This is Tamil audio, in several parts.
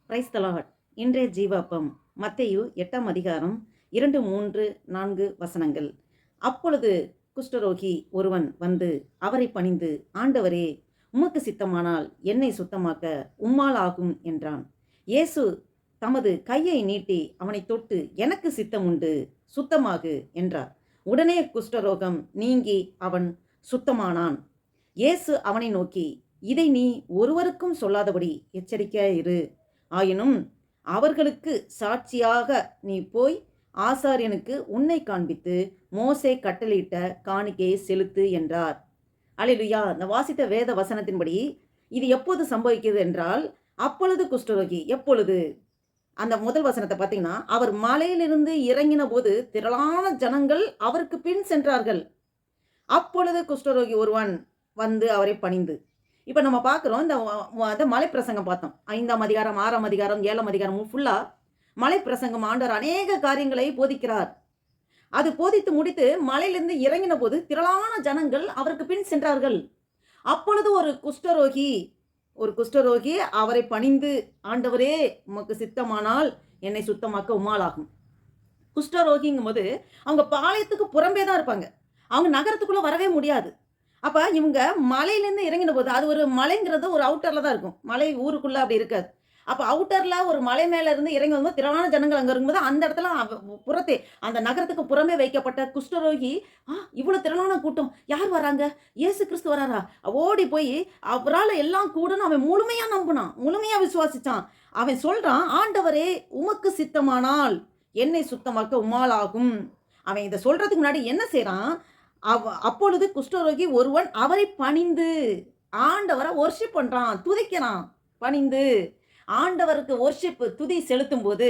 Praise the Lord. இன்றைய ஜீவாப்பம் மத்தேயு 8ஆம் அதிகாரம் 2, 3, 4 வசனங்கள். அப்பொழுது குஷ்டரோகி ஒருவன் வந்து அவரை பணிந்து, ஆண்டவரே, உமக்கு சித்தமானால் என்னை சுத்தமாக்க உம்மால் ஆகும் என்றான். இயேசு தமது கையை நீட்டி அவனை தொட்டு, எனக்கு சித்தம் உண்டு, சுத்தமாகு என்றார். உடனே குஷ்டரோகம் நீங்கி அவன் சுத்தமானான். இயேசு அவனை நோக்கி, இதை நீ ஒருவருக்கும் சொல்லாதபடி எச்சரிக்கையாயிரு. ஆயினும் அவர்களுக்கு சாட்சியாக நீ போய் ஆசாரியனுக்கு உன்னை காண்பித்து மோசே கட்டளையிட்ட காணிக்கையை செலுத்து என்றார். அல்லேலூயா. இந்த வாசித்த வேத வசனத்தின்படி இது எப்போது சம்பவிக்கிறது என்றால், அப்பொழுது குஷ்டரோகி, எப்பொழுது? அந்த முதல் வசனத்தை பார்த்தீங்கன்னா, அவர் மலையிலிருந்து இறங்கின போது திரளான ஜனங்கள் அவருக்கு பின் சென்றார்கள். அப்பொழுது குஷ்டரோகி ஒருவன் வந்து அவரை பணிந்து. இப்போ நம்ம பார்க்குறோம், இந்த மலை பிரசங்கம் பார்த்தோம். 5ஆம் அதிகாரம், 6ஆம் அதிகாரம், 7ஆம் அதிகாரம் ஃபுல்லா மலை பிரசங்கம். ஆண்டவர் அநேக காரியங்களை போதிக்கிறார். அது போதித்து முடித்து மலையிலிருந்து இறங்கின போது திரளான ஜனங்கள் அவருக்கு பின் சென்றார்கள். அப்பொழுது ஒரு குஷ்டரோகி அவரை பணிந்து, ஆண்டவரே, உமக்கு சித்தமானால் என்னை சுத்தமாக்க உம்மாலாகும். குஷ்டரோகிங்கும் போது அவங்க பாளையத்துக்கு புறம்பே தான் இருப்பாங்க. அவங்க நகரத்துக்குள்ள வரவே முடியாது. அப்ப இவங்க மலையிலேருந்து இறங்கின போது, அது ஒரு மலைங்கிறது ஒரு அவுட்டர்ல தான் இருக்கும். மலை ஊருக்குள்ள அப்படி இருக்காது. அப்ப அவுட்டர்ல ஒரு மலை மேல இருந்து இறங்கி வரும்போது திரளான ஜனங்கள் அங்க இருக்கும்போது, அந்த இடத்துல புறத்தே அந்த நகரத்துக்கு புறமே வைக்கப்பட்ட குஷ்டரோகி, இவ்வளவு திரளான கூட்டம், யார் வராங்க? இயேசு கிறிஸ்து வராரா? ஓடி போய் அவரால் எல்லாம் கூடன்னு அவன் முழுமையா நம்பினான், முழுமையா விசுவாசிச்சான். அவன் சொல்றான், ஆண்டவரே, உமக்கு சித்தமானால் என்னை சுத்தமாக்க உம்மால் ஆகும். அவன் இதை சொல்றதுக்கு முன்னாடி என்ன செய்றான்? அப்பொழுது குஷ்டரோகி ஒருவன் அவரை பணிந்து, ஆண்டவரை ஒர்ஷிப் பண்றான், துதிக்கிறான். பணிந்து ஆண்டவருக்கு ஒர்ஷிப், துதி செலுத்தும் போது,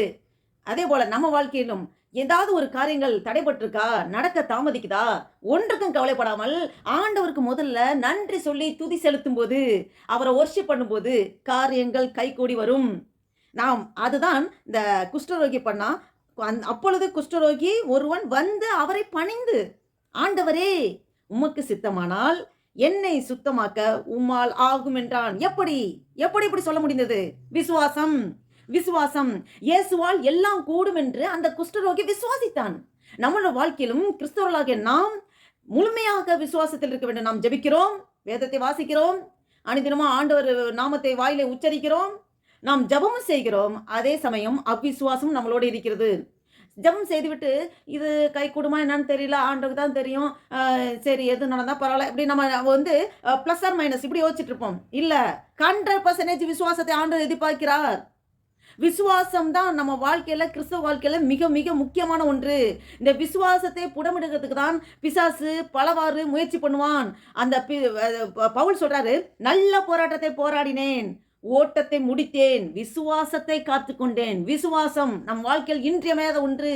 அதே போல நம்ம வாழ்க்கையிலும் ஏதாவது ஒரு காரியங்கள் தடைபட்டிருக்கா, நடக்க தாமதிக்குதா, ஒன்றுக்கும் கவலைப்படாமல் ஆண்டவருக்கு முதல்ல நன்றி சொல்லி துதி செலுத்தும் போது, அவரை ஒர்ஷிப் பண்ணும்போது காரியங்கள் கைகூடி வரும். அதுதான் இந்த குஷ்டரோகி பண்ணா. அப்பொழுது குஷ்டரோகி ஒருவன் வந்து அவரை பணிந்து, ஆண்டவரே, உமக்கு சித்தமானால் என்னை சுத்தமாக்க உம்மால் ஆகும் என்றான். எப்படி இப்படி சொல்ல முடிந்தது? விசுவாசம். இயேசுவால் எல்லாம் கூடும் என்று அந்த குஷ்டரோகி விசுவாசித்தான். நம்மளோட வாழ்க்கையிலும் கிறிஸ்தவர்களாகிய நாம் முழுமையாக விசுவாசத்தில் இருக்க வேண்டும். நாம் ஜெபிக்கிறோம், வேதத்தை வாசிக்கிறோம், அனுதினமா ஆண்டவர் நாமத்தை வாயிலே உச்சரிக்கிறோம், நாம் ஜெபமும் செய்கிறோம். அதே சமயம் அவ்விசுவாசம் நம்மளோடு இருக்கிறது. ஜெபம் செய்துவிட்டு, இது கை கூடுமா என்னன்னு தெரியல, ஆண்டவருக்கு தான் தெரியும், சரி எது நடந்தால் பரவாயில்ல, இப்படி நம்ம வந்து ப்ளஸ் ஆர் மைனஸ் இப்படி யோசிச்சுட்டு இருப்போம். இல்லை, 100% விசுவாசத்தை ஆண்டவர் எதிர்பார்க்கிறார். விசுவாசம் தான் நம்ம வாழ்க்கையில், கிறிஸ்தவ வாழ்க்கையில் மிக மிக முக்கியமான ஒன்று. இந்த விசுவாசத்தை புடமிடுகிறதுக்கு தான் பிசாசு பலவாறு முயற்சி பண்ணுவான். அந்த பவுல் சொல்றாரு, நல்ல போராட்டத்தை போராடினேன், ஓட்டத்தை முடித்தேன், விசுவாசத்தை காத்துக்கொண்டேன். விசுவாசம் நம் வாழ்க்கையில் இன்றியமையாத ஒன்று.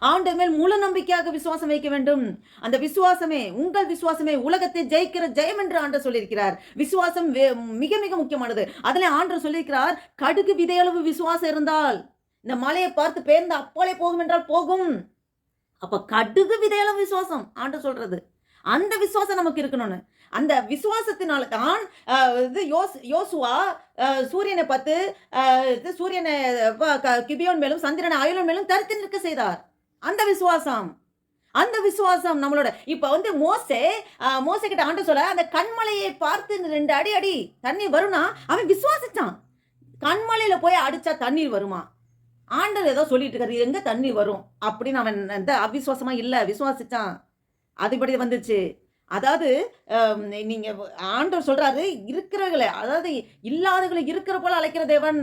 ஆண்டவர் மேல் முழு நம்பிக்கையாக விசுவாசம் வைக்க வேண்டும். அந்த விசுவாசமே, உங்கள் விசுவாசமே உலகத்தை ஜெயிக்கிற ஜெயம் என்று ஆண்டவர் சொல்லியிருக்கிறார். விசுவாசம் மிக மிக முக்கியமானது. அதிலே ஆண்டவர் சொல்லியிருக்கிறார், கடுகு விதையளவு விசுவாசம் இருந்தால் இந்த மலையை பார்த்து பெயர்ந்து அப்பாலே போகும் என்றால் போகும். அப்ப கடுகு விதையளவு விசுவாசம் ஆண்டவர் சொல்றது. அந்த விசுவாசம் நமக்கு இருக்கணும்னு. அந்த விசுவாசத்தினால தான் யோசுவா சூரியனை பார்த்து சூரியனை கிபியோன் மேலும் சந்திரனை அயலோன் மேலும் தரித்து நிற்க செய்தார். அந்த விசுவாசம் நம்மளோட. இப்ப வந்து மோசே கிட்ட ஆண்டவர் சொல்ல, அந்த கண்மலையை பார்த்து 2 அடி தண்ணீர் வரும்னா அவன் விசுவாசிச்சான். கண்மலையில போய் அடிச்சா தண்ணீர் வருமா? ஆண்டவர் ஏதோ சொல்லிட்டு இருக்காரு, எங்க தண்ணீர் வரும் அப்படின்னு அவன் அவிசுவாசமா இல்ல, விசுவாசிச்சான். அதுபடி வந்துச்சு. அதாவது நீங்க ஆண்டவர் சொல்றாரு, இருக்கிறவர்களை, அதாவது இல்லாதவர்களை இருக்கிற போல அழைக்கிற தேவன்,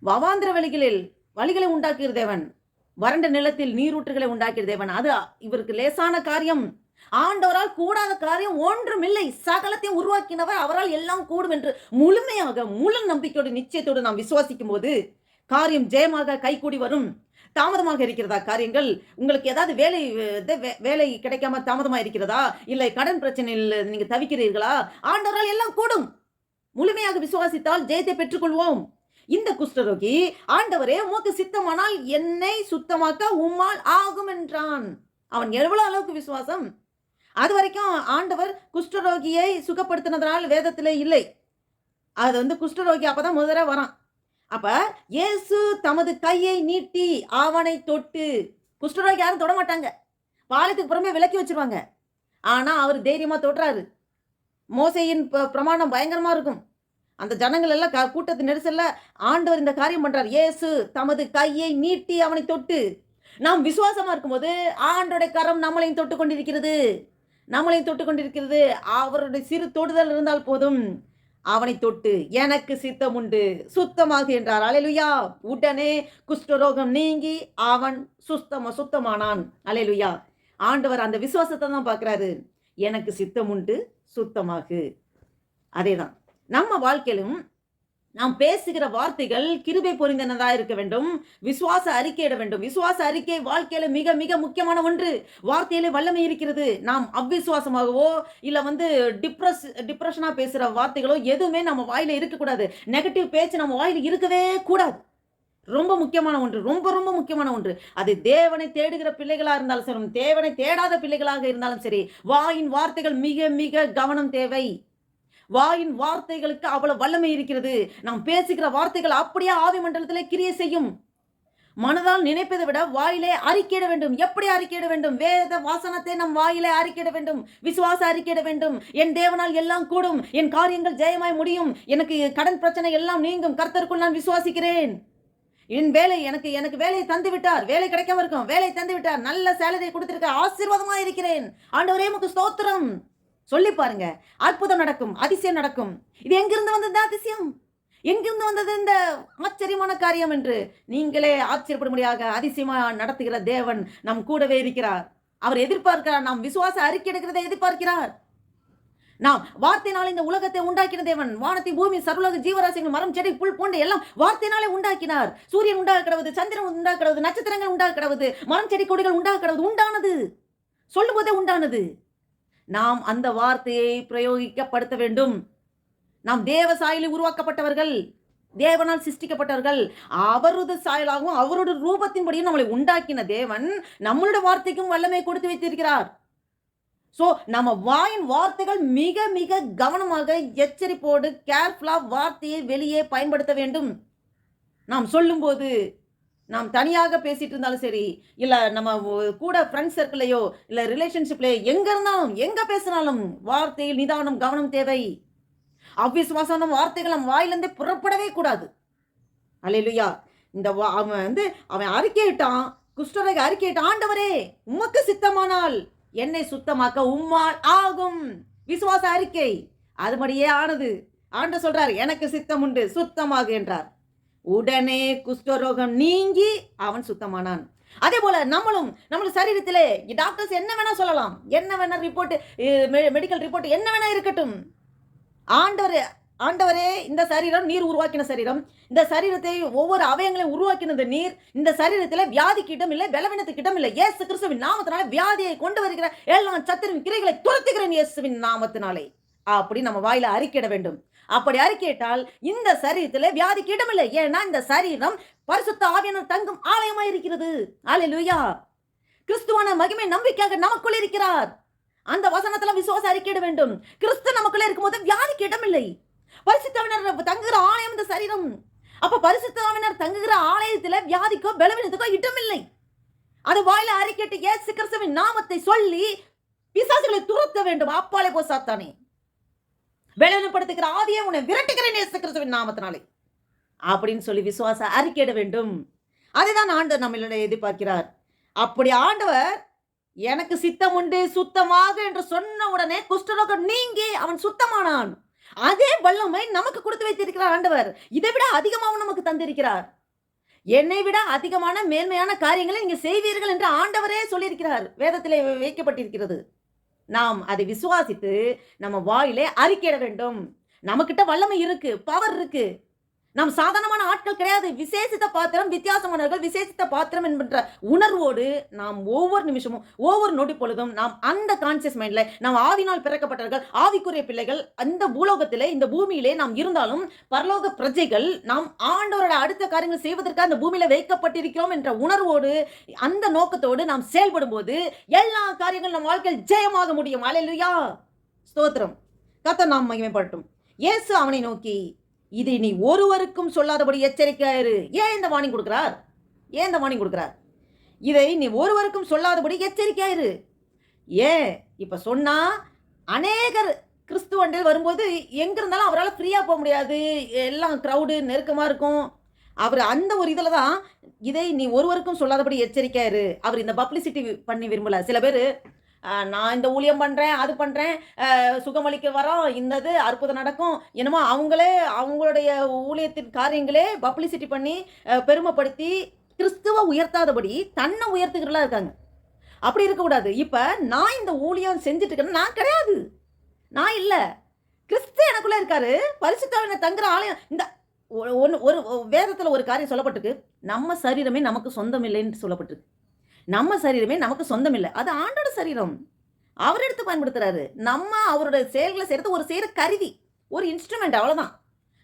வவாந்திர வழிகளை உண்டாக்குகிற தேவன், வறண்ட நிலத்தில் நீரூற்றுகளை உண்டாக்கிற தேவன். அது இவருக்கு லேசான காரியம். ஆண்டவரால் கூடாத காரியம் ஒன்றுமில்லை. சகலத்தையும் உருவாக்கினவர், அவரால் எல்லாம் கூடும் என்று முழுமையாக முழு நம்பிக்கையோடு நிச்சயத்தோடு நாம் விசுவாசிக்கும் போது காரியம் ஜெயமாக கைகூடி வரும். தாமதமாக இருக்கிறதா காரியங்கள்? உங்களுக்கு ஏதாவது வேலை கிடைக்காம தாமதமாக இருக்கிறதா? இல்லை கடன் பிரச்சனையில் நீங்க தவிக்கிறீர்களா? ஆண்டவரால் எல்லாம் கூடும். முழுமையாக விசுவாசித்தால் ஜெயத்தை பெற்றுக்கொள்வோம். இந்த குஷ்டரோகி, ஆண்டவரே, உமக்கு சித்தமானால் என்னை சுத்தமாக்க உம்மால் ஆகும் என்றான். அவன் எவ்வளவு அளவுக்கு விசுவாசம்! அது வரைக்கும் ஆண்டவர் குஷ்டரோகியை சுகப்படுத்தினதனால் வேதத்தில் இல்லை. அது குஷ்டரோகி அப்பதான் முதல்ல வரான். அப்ப இயேசு தமது கையை நீட்டி அவனை தொட்டு, குஷ்டரோகி யாரும் தொட மாட்டாங்க. பாலத்துக்கு புறமே விலக்கி வச்சிருவாங்க. ஆனா அவர் தைரியமா தொடுறாரு. மோசேயின் பிரமாணம் பயங்கரமா இருக்கும். அந்த ஜனங்கள் எல்லாம் கூட்டத்து நெரிசல்ல ஆண்டவர் இந்த காரியம் பண்றார். இயேசு தமது கையை நீட்டி அவனை தொட்டு, நாம் விசுவாசமா இருக்கும்போது ஆண்டோட கரம் நம்மளையும் தொட்டு கொண்டிருக்கிறது. நம்மளையும் தொட்டு கொண்டிருக்கிறது. அவருடைய சிறு தொடுதல் இருந்தால் போதும். அவனை தொட்டு எனக்கு சித்தம் உண்டு சுத்தமாக என்றார். அல்லேலூயா. உடனே குஷ்டரோகம் நீங்கி அவன் சுத்தமானான். அல்லேலூயா. ஆண்டவர் அந்த விசுவாசத்தை தான் பார்க்கிறாரு. எனக்கு சித்தம் உண்டு சுத்தமாகு. அதேதான் நம்ம வாழ்க்கையிலும் நாம் பேசுகிற வார்த்தைகள் கிருபை பொருந்தினதா இருக்க வேண்டும். விசுவாச அறிக்கையிட வேண்டும். விசுவாச அறிக்கை வாழ்க்கையில மிக மிக முக்கியமான ஒன்று. வார்த்தையிலே வல்லமை இருக்கிறது. நாம் அவ்விசுவாசமாகவோ இல்ல டிப்ரெஷனா பேசுற வார்த்தைகளோ எதுவுமே நம்ம வாயில இருக்கக்கூடாது. நெகட்டிவ் பேச்சு நம்ம வாயில இருக்கவே கூடாது. ரொம்ப முக்கியமான ஒன்று. ரொம்ப ரொம்ப முக்கியமான ஒன்று. அது தேவனை தேடுகிற பிள்ளைகளா இருந்தாலும் சரி, தேவனை தேடாத பிள்ளைகளாக இருந்தாலும் சரி, வாயின் வார்த்தைகள் மிக மிக கவனம் தேவை. வாயின் வார்த்தைகளுக்கு அவ்வளவு வல்லமை இருக்கிறது. நாம் பேசுகிற வார்த்தைகள் அப்படியே ஆவி மண்டலத்திலே கிரியை செய்யும். மனதால் நினைப்பதை விட வாயிலே அறிக்கையிட வேண்டும். எப்படி அறிக்கையிட வேண்டும்? வேத வாசனத்தை நம் வாயிலே அறிக்கையிட வேண்டும். விசுவாச அறிக்கையிட வேண்டும். என் தேவனால் எல்லாம் கூடும். என் காரியங்கள் ஜெயமாய் முடியும். எனக்கு கடன் பிரச்சனை எல்லாம் நீங்கும். கர்த்தருக்குள் நான் விசுவாசிக்கிறேன். என் வேலை எனக்கு வேலையை தந்து விட்டார். வேலை கிடைக்காம இருக்கும். வேலை தந்து விட்டார். நல்ல சேலரி கொடுத்திருக்க. ஆசீர்வாதமா இருக்கிறேன். ஆண்டவரே உமக்கு ஸ்தோத்திரம். சொல்லி பாருங்க. அற்புதம் நடக்கும். அதிசயம் நடக்கும். இது எங்கிருந்து வந்தது அதிசயம்? எங்கிருந்து வந்தது இந்த ஆச்சரியமான காரியம் என்று நீங்களே ஆச்சரியப்படும்படியாக அதிசயமா நடத்துகிற தேவன் நம் கூடவே இருக்கிறார். அவர் எதிர்பார்க்கிறார். நாம் விசுவாச அறிக்கை எடுக்கிறதை எதிர்பார்க்கிறார். நாம் வார்த்தையினால இந்த உலகத்தை உண்டாக்கின தேவன். வானத்தை பூமி சர்வலோக ஜீவராசிகள் மரம் செடி புல் பூண்டு எல்லாம் வார்த்தையினாலே உண்டாக்கினார். சூரியன் உண்டாக கிடவது, சந்திரன் உண்டாக கிடவது, நட்சத்திரங்கள் உண்டாக கிடவது, மரம் செடி கொடிகள் உண்டாக கிடவது. உண்டானது. சொல்லும் போதே உண்டானது. நாம் அந்த வார்த்தையை பிரயோகிக்கப்படுத்த வேண்டும். நாம் தேவ சாயலில் உருவாக்கப்பட்டவர்கள். தேவனால் சிருஷ்டிக்கப்பட்டவர்கள். அவரது சாயலாகவும் அவருடைய ரூபத்தின்படியும் நம்மளை உண்டாக்கின தேவன் நம்மளுடைய வார்த்தைக்கும் வல்லமை கொடுத்து வைத்திருக்கிறார். சோ நம்ம வாயின் வார்த்தைகள் மிக மிக கவனமாக எச்சரிப்போடு கேர்ஃபுல்லா வார்த்தையை வெளியே பயன்படுத்த வேண்டும். நாம் சொல்லும்போது நாம் தனியாக பேசிட்டு இருந்தாலும் சரி, இல்ல நம்ம கூட ஃப்ரெண்ட்ஸ் சர்க்கிளையோ இல்ல ரிலேஷன்ஷிப்லயோ எங்க இருந்தாலும் எங்க பேசினாலும் வார்த்தையில் நிதானம் கவனம் தேவை. அவ்விசுவாசமான வார்த்தைகள் நம் வாயிலிருந்தே புறப்படவே கூடாது. அல்லேலூயா. இந்த அவன் அறிக்கையிட்டான். குஷ்டரோகி அறிக்கையிட்டான். ஆண்டவரே உமக்கு சித்தமானால் என்னை சுத்தமாக்க உம்மால் ஆகும். விசுவாச அறிக்கை அதுபடியே ஆனது. ஆண்டவர் சொல்றார் எனக்கு சித்தம் உண்டு சுத்தமாக என்றார். உடனே குஷ்டரோகம் நீங்கி அவன் சுத்தமானான். அதே போல நம்மளும் சரீரத்திலே டாக்டர்ஸ் என்ன வேணா சொல்லலாம். என்ன வேணா ரிப்போர்ட், மெடிக்கல் ரிப்போர்ட் என்ன வேணா இருக்கட்டும். ஆண்டவரே இந்த சரீரம் நீர் உருவாக்கின சரீரம். இந்த சரீரத்தை ஒவ்வொரு அவயங்களையும் உருவாக்கினது நீர். இந்த சரீரத்தில் வியாதிக்கு இடம் இல்லை, பலவீனத்துக்கு இடம் இல்லை. இயேசு கிறிஸ்துவின் நாமத்தினாலே வியாதியை கொண்டு வருகிற எல்லா சத்துருவின் கிரைகளை துரத்துகிறேன் இயேசுவின் நாமத்தினாலே. அப்படி நம்ம வாயில அறிக்கையிட வேண்டும். அப்படி அறிக்கையிட்டால் இந்த சரீரத்தில் வியாதிக்கு இடமில்லை. ஏன்னா இந்த சரீரம் பரிசுத்த ஆவியானவர் தங்கும் ஆலயமாய் இருக்கிறது. அல்லேலூயா. கிறிஸ்துவான மகிமை நம்பிக்கையாக நமக்குள் இருக்கிறார். அந்த வசனத்துல விசுவாச அறிக்கையிட வேண்டும். கிறிஸ்து நமக்குள்ள இருக்கும்போது வியாதிக்கு இடமில்லை. பரிசுத்த ஆவியானவர் தங்குகிற ஆலயம் இந்த சரீரம். அப்ப பரிசுத்த ஆவியானவர் தங்குகிற ஆலயத்துல வியாதிக்கோ பலவீனத்துக்கோ இடமில்லை. அது வாயில அறிக்கையிட்டு இயேசு கிறிஸ்துவின் நாமத்தை சொல்லி பிசாசுகளை துரத்த வேண்டும். அப்பாலே போ சாத்தானே, பலவீனப்படுத்துகிற ஆவியை உன்னை விரட்டுகிறேன் இயேசு கிறிஸ்துவின் நாமத்தினாலே அப்படின்னு சொல்லி விசுவாச அறிக்கையிட வேண்டும். அதுதான் ஆண்டவர் நம்மளோட எதிர்பார்க்கிறார். அப்படி ஆண்டவர் எனக்கு சித்தம் உண்டு சுத்தமாக என்று சொன்ன உடனே குஷ்டரோகம் நீங்கி அவன் சுத்தமானான். அதே வல்லமை நமக்கு கொடுத்து வைத்திருக்கிறார் ஆண்டவர். இதை விட அதிகமாகவும் நமக்கு தந்திருக்கிறார். என்னை விட அதிகமான மேன்மையான காரியங்களை நீங்க செய்வீர்கள் என்று ஆண்டவரே சொல்லியிருக்கிறார். வேதத்திலே வைக்கப்பட்டிருக்கிறது. நாம் அதை விசுவாசித்து நம்ம வாயிலே அறிக்கையிட வேண்டும். நமக்கிட்ட வல்லமை இருக்கு, பவர் இருக்கு. நாம் சாதாரணமான ஆட்கள் கிடையாது. விசேஷித்த பாத்திரம், வித்தியாசமானவர்கள், விசேஷித்த பாத்திரம் என்கின்ற உணர்வோடு நாம் ஒவ்வொரு நிமிஷமும் ஒவ்வொரு நொடி பொழுதும் நாம் அந்த கான்சியஸ் மைண்ட்ல நாம் ஆவினால் பிறக்கப்பட்டவர்கள், ஆவிக்குரிய பிள்ளைகள், அந்த பூலோகத்திலே இந்த பூமியிலே நாம் இருந்தாலும் பரலோக பிரஜைகள், நாம் ஆண்டவரோட அடுத்த காரியங்கள் செய்வதற்காக அந்த பூமியில வைக்கப்பட்டிருக்கிறோம் என்ற உணர்வோடு அந்த நோக்கத்தோடு நாம் செயல்படும் போது எல்லா காரியங்களும் நம் வாழ்க்கையில் ஜெயமாக முடியும். அல்லேலூயா. ஸ்தோத்திரம். கர்த்தர் நாம் மகிமைப்படட்டும். இயேசு அவனை நோக்கி இதை நீ ஒருவருக்கும் சொல்லாதபடி எச்சரிக்கையாயிரு. ஏன் இந்த வார்னிங் கொடுக்கிறார்? ஏன் இந்த வார்னிங் கொடுக்கிறார்? இதை நீ ஒருவருக்கும் சொல்லாதபடி எச்சரிக்கையாயிரு. ஏன் இப்ப சொன்னா அநேகர் கிறிஸ்துவண்டில் வரும்போது எங்க இருந்தாலும் அவரால் ஃப்ரீயா போக முடியாது. எல்லாம் க்ரௌடு நெருக்கமா இருக்கும். அவர் அந்த ஒரு இதில் தான் இதை நீ ஒருவருக்கும் சொல்லாதபடி எச்சரிக்கையாயிரு. அவர் இந்த பப்ளிசிட்டி பண்ணி விரும்பல. சில பேர் நான் இந்த ஊழியம் பண்ணுறேன், அது பண்ணுறேன், சுகமளிக்க வரோம், இந்த இது அற்புதம் நடக்கும், என்னமோ அவங்களே அவங்களுடைய ஊழியத்தின் காரியங்களே பப்ளிசிட்டி பண்ணி பெருமைப்படுத்தி கிறிஸ்துவ உயர்த்தாதபடி தன்னை உயர்த்துக்கிறதா இருக்காங்க. அப்படி இருக்கக்கூடாது. இப்போ நான் இந்த ஊழியம் செஞ்சுட்டு இருக்கேன், நான் கிடையாது, நான் இல்லை, கிறிஸ்து எனக்குள்ளே இருக்காரு, பரிசுத்தாவின தங்குற ஆலயம். இந்த ஒரு வேதத்தில் ஒரு காரியம் சொல்லப்பட்டிருக்கு, நம்ம சரீரமே நமக்கு சொந்தம் இல்லைன்னு சொல்லப்பட்டிருக்கு. நம்ம சரீரமே நமக்கு சொந்தம் இல்லை, அது ஆண்டோட சரீரம், அவர் எடுத்து பயன்படுத்துறாரு. நம்ம அவரோட செயல்களை செய்யறது ஒரு செய்கிற கருவி, ஒரு இன்ஸ்ட்ருமெண்ட், அவ்வளோதான்.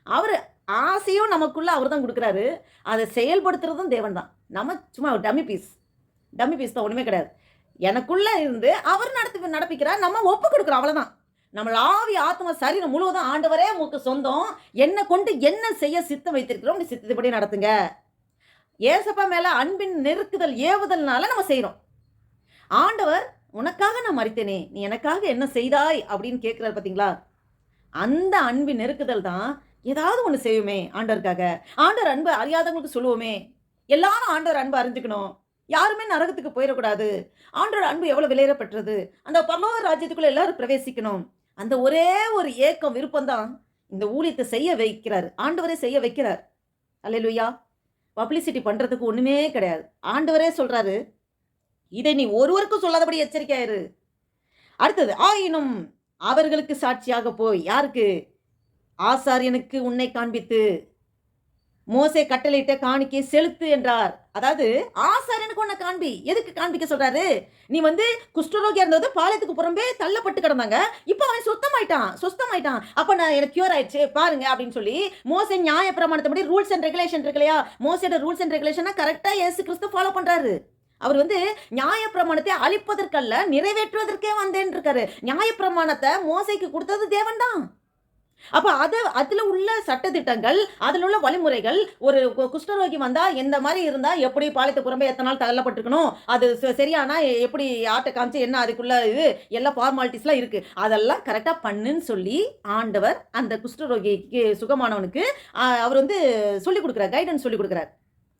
அவர் ஆசையும் நமக்குள்ள அவர் தான் கொடுக்குறாரு, அதை செயல்படுத்துறதும் தேவன் தான். நம்ம சும்மா டம்மி பீஸ் தான், ஒன்றுமே கிடையாது. எனக்குள்ள இருந்து அவர் நடப்பிக்கிறார், நம்ம ஒப்பு கொடுக்குறோம், அவ்வளோதான். நம்ம ஆவி ஆத்மா சரீரம் முழுவதும் ஆண்டவரே உங்களுக்கு சொந்தம், என்னை கொண்டு என்ன செய்ய சித்தம் வைத்திருக்கிறோம், சித்தப்படி நடத்துங்க. ஏசப்பா மேல அன்பின் நெருக்குதல் ஏவுதல்னால நம்ம செய்யறோம். ஆண்டவர் உனக்காக நான் மரித்தேனே, நீ எனக்காக என்ன செய்தாய் அப்படின்னு கேட்கிறார் பார்த்தீங்களா? அந்த அன்பின் நெருக்குதல் தான் ஏதாவது ஒன்று செய்யுமே ஆண்டவருக்காக. ஆண்டவர் அன்பு அறியாதவங்களுக்கு சொல்லுவோமே, எல்லாரும் ஆண்டவர் அன்பு அறிஞ்சுக்கணும், யாருமே நரகத்துக்கு போயிடக்கூடாது, ஆண்டோட அன்பு எவ்வளவு விலையேறப்பட்டது, அந்த பரலோக ராஜ்யத்துக்குள்ள எல்லாரும் பிரவேசிக்கணும். அந்த ஒரே ஒரு ஏக்கம் விருப்பம் தான் இந்த ஊழியத்தை செய்ய வைக்கிறார், ஆண்டவரே செய்ய வைக்கிறார். அல்லேலூயா. பப்ளிசிட்டி பண்றதுக்கு ஒண்ணுமே கிடையாது. ஆண்டவரே சொல்றாரு, இதை நீ ஒருவருக்கும் சொல்லாதபடி எச்சரிக்கையாயிரு. அடுத்தது, ஆயினும் அவர்களுக்கு சாட்சியாக போய், யாருக்கு? ஆசாரியனுக்கு உன்னை காண்பித்து மோசே கட்டளையிட்ட காணிக்கை செலுத்து என்றார். அதாவது ஆசாரியனுக்கு உன்னை காண்பி. எதுக்கு காண்பிக்க சொல்றாரு? நீ குஷ்டரோகியா இருந்தது பாளையத்துக்கு புறம்பே தள்ளப்பட்டு கிடந்தாங்க, இப்போ அவன் சுத்தமாயிட்டான், அப்ப நான் எனக்கு கியூர் ஆயிடுச்சு பாருங்க அப்படின்னு சொல்லி மோசே நியாய பிரமாணத்தை ரூல்ஸ் அண்ட் ரெகுலேஷன் இருக்கு இல்லையா, மோசேட ரூல்ஸ் அண்ட் ரெகுலேஷனை கரெக்டா இயேசு கிறிஸ்து ஃபாலோ பண்றாரு. அவர் நியாய பிரமாணத்தை அழிப்பதற்கல்ல நிறைவேற்றுவதற்கே வந்தேன் இருக்காரு. நியாய பிரமாணத்தை மோசைக்கு கொடுத்தது தேவன் தான். அப்ப அதுல உள்ள சட்டதிட்டங்கள், அதுல உள்ள வழிமுறைகள், ஒரு குஷ்டரோகி வந்தா எந்த மாதிரி இருந்தா எப்படி பாளையத்து புறம்பே எத்தனை நாள் தள்ளப்பட்டிருக்கணும், அது சரியானா எப்படி ஆட்டை காமிச்சு என்ன அதுக்குள்ள இது எல்லா ஃபார்மாலிட்டிஸ்லாம் இருக்கு, அதெல்லாம் கரெக்டா பண்ணுன்னு சொல்லி ஆண்டவர் அந்த குஷ்டரோகிக்கு சுகமானவனுக்கு அவர் சொல்லிக் கொடுக்குறார், கைடன்ஸ் சொல்லி கொடுக்குறார்.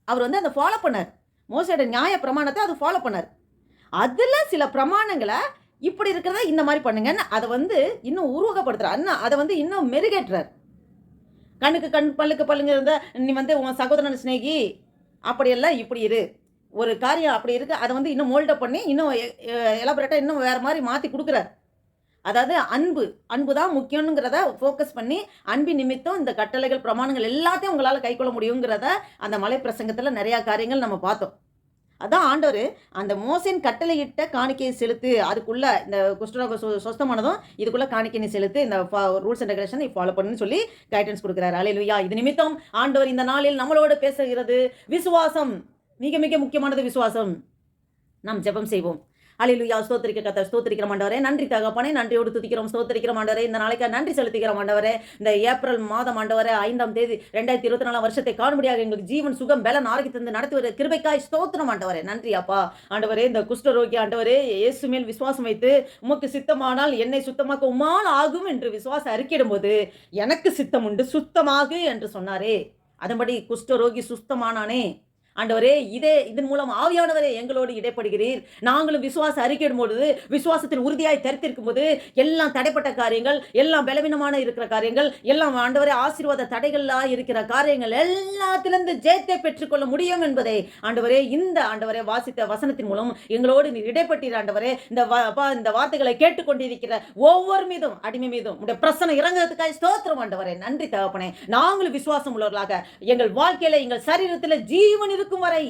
அவர் அதை ஃபாலோ பண்ணார். மோசேயோட நியாய பிரமாணத்தை அது ஃபாலோ பண்ணார். அதுல சில பிரமாணங்களை இப்படி இருக்கிறத இந்த மாதிரி பண்ணுங்கன்னு அதை இன்னும் உருவகப்படுத்துறார், அதை இன்னும் மெருகேற்றார். கண்ணுக்கு கண் பல்லுக்கு பல்லுங்க இருந்தா நீ உன் சகோதரன் சிநேகி அப்படியெல்லாம் இப்படி இரு, ஒரு காரியம் அப்படி இருக்கு, அதை இன்னும் மோல்டப் பண்ணி இன்னும் எலாபரேட்டாக இன்னும் வேறு மாதிரி மாற்றி கொடுக்குறார். அதாவது அன்பு தான் முக்கியங்கிறத ஃபோக்கஸ் பண்ணி அன்பின் நிமித்தம் இந்த கட்டளைகள் பிரமாணங்கள் எல்லாத்தையும் உங்களால் கைக்கொள்ள முடியுங்கிறத அந்த மலை பிரசங்கத்தில் நிறையா காரியங்கள் நம்ம பார்த்தோம். அதான் ஆண்டவர் அந்த மோசேன் கட்டளையிட்ட காணிக்கையை செலுத்து, அதுக்குள்ள இந்த குஷ்டரோக சொஸ்தமானதும் இதுக்குள்ள காணிக்கை செலுத்து, இந்த ரூல்ஸ் அண்ட் ரெகுலேஷன் ஃபாலோ பண்ணுன்னு சொல்லி கைடன்ஸ் கொடுக்குறாரு. அல்லேலூயா. இது நிமித்தம் ஆண்டவர் இந்த நாளில் நம்மளோடு பேசுகிறது விசுவாசம். மிக மிக முக்கியமானது விசுவாசம். நாம் ஜெபம் செய்வோம். அல்லேலூயா. ஸ்தோத்திரிக்க கர்த்தர், ஸ்தோத்திரிக்கிறோம் ஆண்டவரே, நன்றி தகப்பனே, நன்றியோடு துதிக்கிறோம், ஸ்தோத்திரிக்கிறோம் ஆண்டவரே, இந்த நாளைக்கு நன்றி செலுத்துகிறோம் ஆண்டவரே. இந்த ஏப்ரல் மாதம் ஆண்டவரே 5ஆம் தேதி 2024 வருஷத்தை காணும்படியாக எங்களுக்கு ஜீவன் சுகம் பலன் ஆரோக்கியத்தை நடத்துவது கிருபைக்காய் ஸ்தோத்திரம் ஆண்டவரே. நன்றி அப்பா. ஆண்டவரே, இந்த குஷ்டரோகி ஆண்டவரே இயேசு மேல் விசுவாசம் வைத்து உமக்கு சித்தமானால் என்னை சுத்தமாக்க உம்மால் ஆகும் என்று விசுவாசம் அறிக்கையிடும் போது எனக்கு சித்தம் உண்டு சுத்தமாகு என்று சொன்னாரே, அதன்படி குஷ்டரோகி சுத்தமானானே. ஆண்டவரே, இதன் மூலம் ஆவியானவரே எங்களோடு இடைப்படுகிறீர். நாங்களும் விசுவாச அறிக்கையிடும் பொழுது விசுவாசத்தில் உறுதியாய் தரித்திருக்கும் போது எல்லாம் தடைப்பட்ட காரியங்கள், எல்லாம் பலவீனமான இருக்கிற காரியங்கள், எல்லாம் ஆண்டவரே ஆசீர்வாத தடைகளாக இருக்கிற காரியங்கள் எல்லாத்திலிருந்து ஜெயத்தை பெற்றுக்கொள்ள முடியும் என்பதை ஆண்டவரே இந்த ஆண்டவரே வாசித்த வசனத்தின் மூலம் எங்களோடு நீர் இடைப்பட்டீர். ஆண்டவரே, இந்த வார்த்தைகளை கேட்டுக்கொண்டிருக்கிற ஒவ்வொரு மீதும் அடிமை மீதும் உடைய பிரசனை இறங்குறதுக்காக ஸ்தோத்திரம் ஆண்டவரே. நன்றி தகப்பனே. நாங்களும் விசுவாசம் உள்ளவர்களாக எங்கள் வாழ்க்கையில எங்கள் சரீரத்தில் ஜீவன் இருக்கும் வரை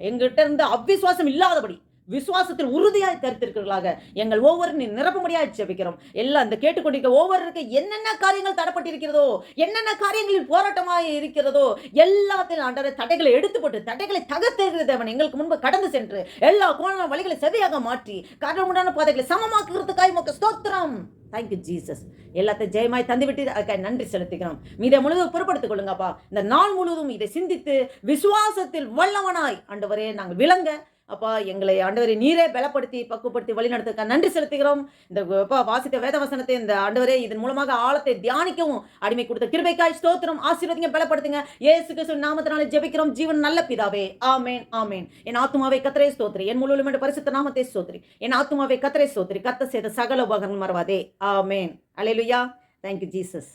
எங்கிட்ட இருந்து அவ்விசுவாசம் இல்லாதபடி விசுவாசத்தில் உறுதியாய் தரித்திருக்கிறவர்களாக எங்கள் ஒவ்வொரு நிரப்பும்படியாய் ஜெபிக்கிறோம். எல்லாம் இந்த கேட்டுக்கொண்டிருக்க ஒவ்வொருவருக்கு என்னென்ன காரியங்கள் தடைப்பட்டிருக்கிறதோ, என்னென்ன காரியங்களில் போராட்டமாக இருக்கிறதோ எல்லாத்திலும் ஆண்டவரே தடைகளை எடுத்து போட்டு தடைகளை தகர்த்தெறிகிற தேவன் எங்களுக்கு முன்பு கடந்து சென்று எல்லா கோண வழிகளை செவியாக மாற்றி கடவுளான பாதைகளை சமமாக்குகிறதுக்காய் உமக்கு ஸ்தோத்திரம். Thank you Jesus. எல்லாத்தையும் ஜெயமாய் தந்துவிட்டு அதுக்காக நன்றி செலுத்துகிறோம். மீதை முழுவதும் பொறுப்படுத்திக் கொள்ளுங்கப்பா. இந்த நாள் முழுவதும் இதை சிந்தித்து விசுவாசத்தில் வல்லவனாய் ஆண்டவரே நாங்கள் விளங்க அப்பா எங்களை ஆண்டவரே நீரே பலப்படுத்தி பக்குவப்படுத்தி வழிநடத்துக்க நன்றி செலுத்துகிறோம். இந்த வாசித்த வேத வசனத்தை இந்த ஆண்டவரே இதன் மூலமாக ஆழத்தை தியானிக்கவும் அடிமை கொடுத்த கிருபைக்காய் ஸ்தோத்திரம். ஆசீர்வதிங்க, பலப்படுத்துங்க. இயேசு கிறிஸ்துவின் நாமத்தினாலே ஜெபிக்கிறோம் ஜீவன் நல்ல பிதாவே, ஆமென் ஆமென். என் ஆத்துமாவை கர்த்தரை ஸ்தோத்திரி, என் முழு உள்ளமே பரிசுத்த நாமத்தை ஸ்தோத்திரி. என் ஆத்துமாவை கர்த்தரை ஸ்தோத்திரி, கர்த்தர் செய்த சகல உபகாரங்கள் மறவாதே, ஆமென். அல்லேலூயா. Thank you Jesus.